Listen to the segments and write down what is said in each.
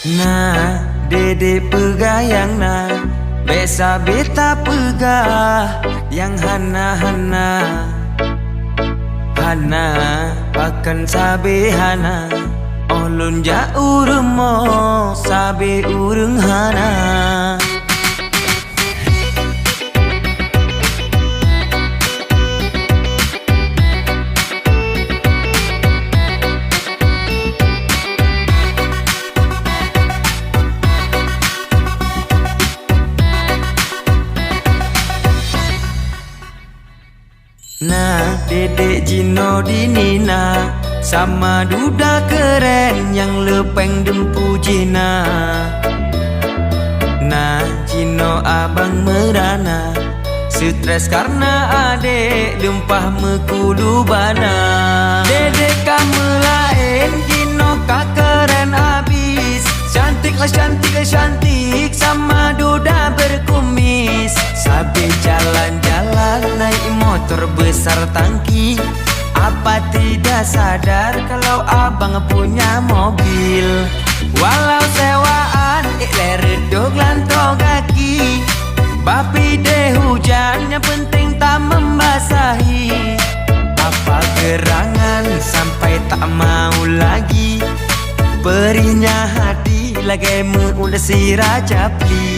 Nah, dede pegayang na besa beta pegah yang hana-hana hana akan sabe hana olun ja urung mo sabe urung hana. Nah, dedek Jino dinina sama duda keren yang lepeng dempu Jina. Nah, Jino abang merana stres karena adek lempah mekulu bana. Dedek kamu lain Jino kak keren abis. Cantiklah cantiklah cantik sama duda berkumis. Sabi jalan-jalan naik motor besar tangki. Apa tidak sadar kalau abang punya mobil. Walau sewaan redog lantau kaki. Bapi deh hujan yang penting tak membasahi. Apa gerangan sampai tak mau lagi. Perinya hati lagi udah si Raja Pli.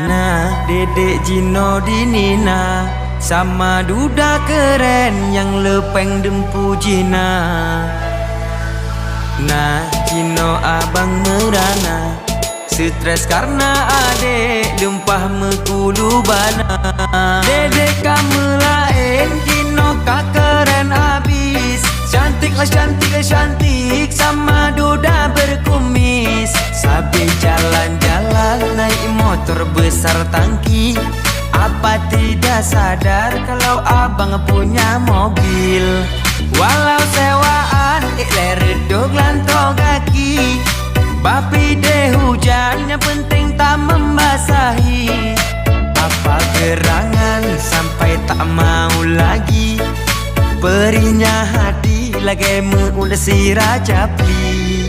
Nah, dedek Jino dinina sama duda keren yang lepeng dempu Jina. Nah, Jino abang merana stres karena adek lempah mekulu bana. Dedek kamu lain Jino kak keren abis. Cantiklah cantiklah cantik sama duda berkumis. Sabi jalan-jalan naik motor besar tangki. Apa tidak sadar kalau abang punya mobil. Walau sewaan redog lantau kaki. Bapi deh hujan yang penting tak membasahi. Apa gerangan sampai tak mau lagi. Perinya hati lagi udah si Raja Pli.